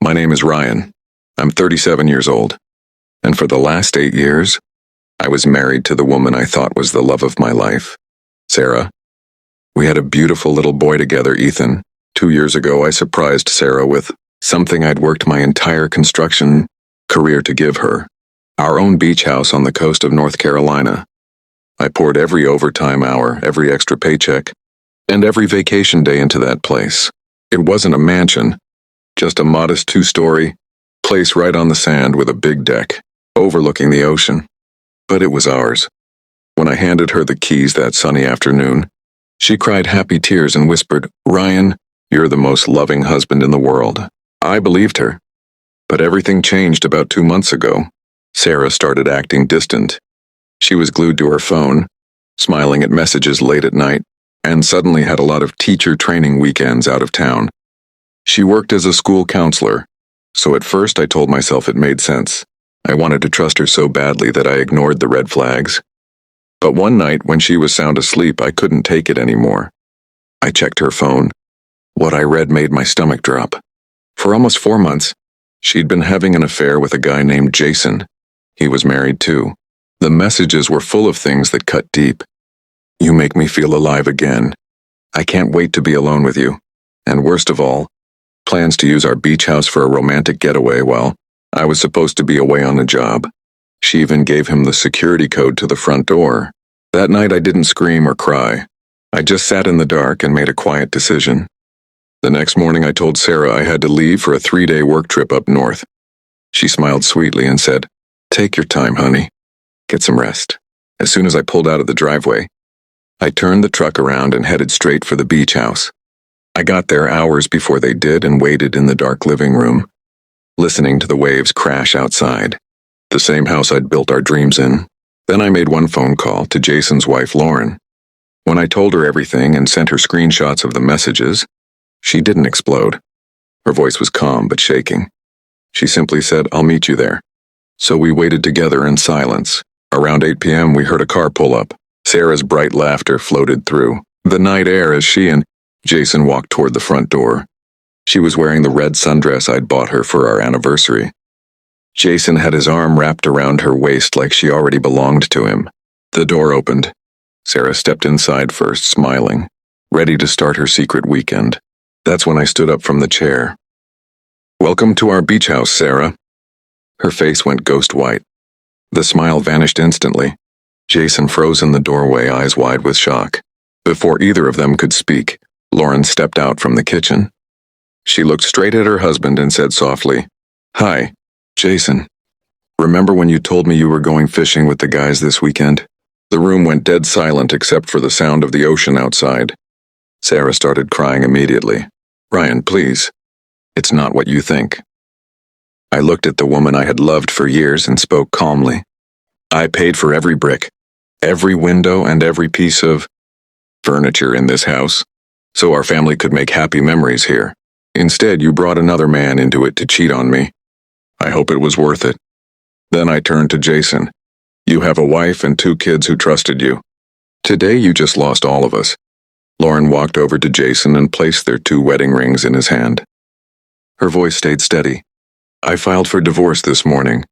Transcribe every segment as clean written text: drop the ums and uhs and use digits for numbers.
My name is Ryan. I'm 37 years old. And for the last 8 years, I was married to the woman I thought was the love of my life, Sarah. We had a beautiful little boy together, Ethan. 2 years ago, I surprised Sarah with something I'd worked my entire construction career to give her. Our own beach house on the coast of North Carolina. I poured every overtime hour, every extra paycheck, and every vacation day into that place. It wasn't a mansion, just a modest 2-story place right on the sand with a big deck, overlooking the ocean. But it was ours. When I handed her the keys that sunny afternoon, she cried happy tears and whispered, "Ryan, you're the most loving husband in the world." I believed her. But everything changed about 2 months ago. Sarah started acting distant. She was glued to her phone, smiling at messages late at night, and suddenly had a lot of teacher training weekends out of town. She worked as a school counselor, so at first I told myself it made sense. I wanted to trust her so badly that I ignored the red flags. But one night when she was sound asleep, I couldn't take it anymore. I checked her phone. What I read made my stomach drop. For almost 4 months, she'd been having an affair with a guy named Jason. He was married too. The messages were full of things that cut deep. "You make me feel alive again. I can't wait to be alone with you." And worst of all, plans to use our beach house for a romantic getaway while I was supposed to be away on a job. She even gave him the security code to the front door. That night I didn't scream or cry. I just sat in the dark and made a quiet decision. The next morning I told Sarah I had to leave for a 3-day work trip up north. She smiled sweetly and said, "Take your time, honey. Get some rest." As soon as I pulled out of the driveway, I turned the truck around and headed straight for the beach house. I got there hours before they did and waited in the dark living room, listening to the waves crash outside. The same house I'd built our dreams in. Then I made one phone call to Jason's wife, Lauren. When I told her everything and sent her screenshots of the messages, she didn't explode. Her voice was calm but shaking. She simply said, "I'll meet you there." So we waited together in silence. Around 8 p.m. we heard a car pull up. Sarah's bright laughter floated through the night air as she and Jason walked toward the front door. She was wearing the red sundress I'd bought her for our anniversary. Jason had his arm wrapped around her waist like she already belonged to him. The door opened. Sarah stepped inside first, smiling, ready to start her secret weekend. That's when I stood up from the chair. "Welcome to our beach house, Sarah." Her face went ghost white. The smile vanished instantly. Jason froze in the doorway, eyes wide with shock. Before either of them could speak, Lauren stepped out from the kitchen. She looked straight at her husband and said softly, "Hi, Jason. Remember when you told me you were going fishing with the guys this weekend?" The room went dead silent except for the sound of the ocean outside. Sarah started crying immediately. "Ryan, please. It's not what you think." I looked at the woman I had loved for years and spoke calmly. "I paid for every brick, every window, and every piece of furniture in this house, so our family could make happy memories here. Instead, you brought another man into it to cheat on me. I hope it was worth it." Then I turned to Jason. "You have a wife and 2 kids who trusted you. Today you just lost all of us." Lauren walked over to Jason and placed their 2 wedding rings in his hand. Her voice stayed steady. "I filed for divorce this morning.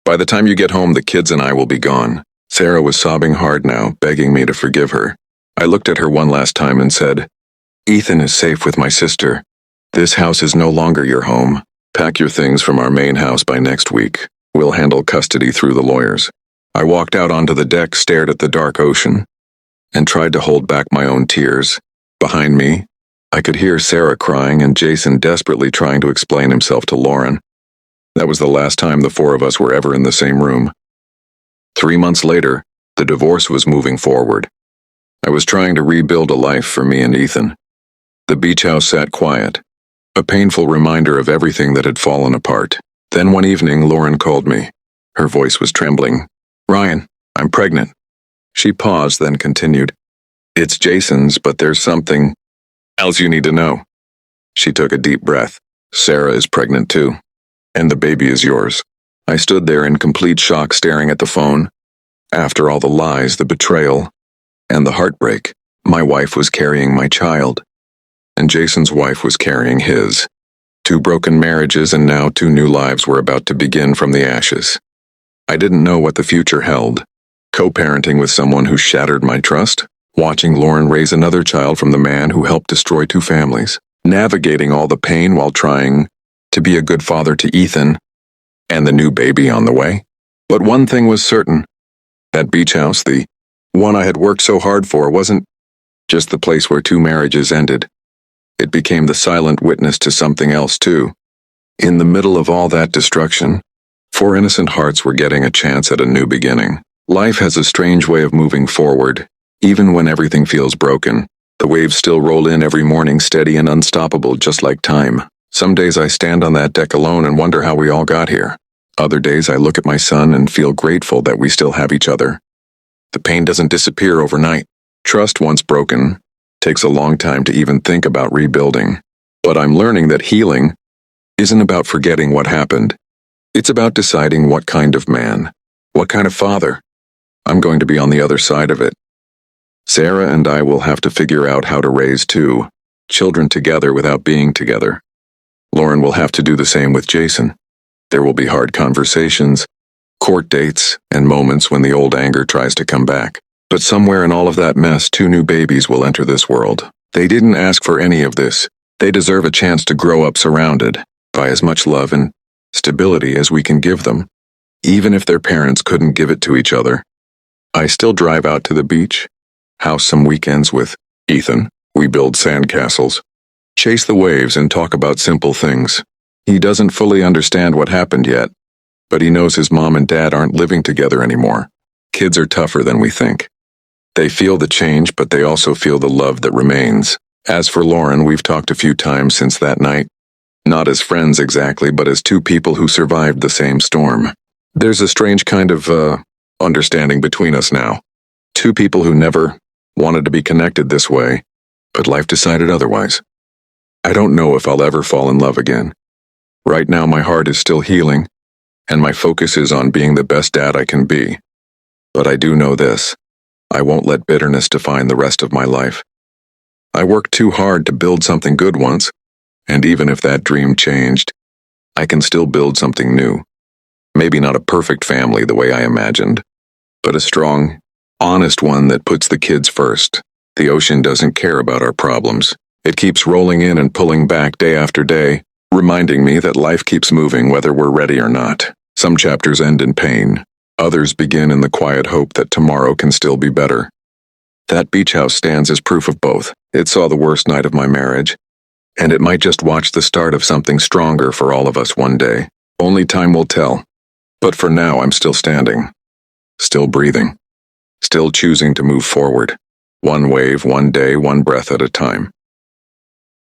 By the time you get home, the kids and I will be gone." Sarah was sobbing hard now, begging me to forgive her. I looked at her one last time and said, "Ethan is safe with my sister. This house is no longer your home. Pack your things from our main house by next week. We'll handle custody through the lawyers." I walked out onto the deck, stared at the dark ocean, and tried to hold back my own tears. Behind me, I could hear Sarah crying and Jason desperately trying to explain himself to Lauren. That was the last time the 4 of us were ever in the same room. 3 months later, the divorce was moving forward. I was trying to rebuild a life for me and Ethan. The beach house sat quiet, a painful reminder of everything that had fallen apart. Then one evening, Lauren called me. Her voice was trembling. "Ryan, I'm pregnant." She paused, then continued, "It's Jason's, but there's something else you need to know." She took a deep breath. "Sarah is pregnant too, and the baby is yours." I stood there in complete shock, staring at the phone. After all the lies, the betrayal, and the heartbreak, my wife was carrying my child, and Jason's wife was carrying his. 2 broken marriages, and now 2 new lives were about to begin from the ashes. I didn't know what the future held. Co-parenting with someone who shattered my trust, watching Lauren raise another child from the man who helped destroy 2 families, navigating all the pain while trying to be a good father to Ethan and the new baby on the way. But one thing was certain. That beach house, the one I had worked so hard for, wasn't just the place where 2 marriages ended. It became the silent witness to something else too. In the middle of all that destruction, 4 innocent hearts were getting a chance at a new beginning. Life has a strange way of moving forward. Even when everything feels broken, the waves still roll in every morning, steady and unstoppable, just like time. Some days I stand on that deck alone and wonder how we all got here. Other days I look at my son and feel grateful that we still have each other. The pain doesn't disappear overnight. Trust, once broken, takes a long time to even think about rebuilding. But I'm learning that healing isn't about forgetting what happened. It's about deciding what kind of man, what kind of father, I'm going to be on the other side of it. Sarah and I will have to figure out how to raise 2 children together without being together. Lauren will have to do the same with Jason. There will be hard conversations, court dates, and moments when the old anger tries to come back. But somewhere in all of that mess, 2 new babies will enter this world. They didn't ask for any of this. They deserve a chance to grow up surrounded by as much love and stability as we can give them, even if their parents couldn't give it to each other. I still drive out to the beach, house some weekends with Ethan. We build sandcastles, chase the waves, and talk about simple things. He doesn't fully understand what happened yet, but he knows his mom and dad aren't living together anymore. Kids are tougher than we think. They feel the change, but they also feel the love that remains. As for Lauren, we've talked a few times since that night. Not as friends exactly, but as 2 people who survived the same storm. There's a strange kind of, understanding between us now. 2 people who never wanted to be connected this way, but life decided otherwise. I don't know if I'll ever fall in love again. Right now my heart is still healing, and my focus is on being the best dad I can be. But I do know this. I won't let bitterness define the rest of my life. I worked too hard to build something good once, and even if that dream changed, I can still build something new. Maybe not a perfect family the way I imagined, but a strong, honest one that puts the kids first. The ocean doesn't care about our problems. It keeps rolling in and pulling back day after day, reminding me that life keeps moving whether we're ready or not. Some chapters end in pain. Others begin in the quiet hope that tomorrow can still be better. That beach house stands as proof of both. It saw the worst night of my marriage, and it might just watch the start of something stronger for all of us one day. Only time will tell. But for now, I'm still standing. Still breathing. Still choosing to move forward. One wave, one day, one breath at a time.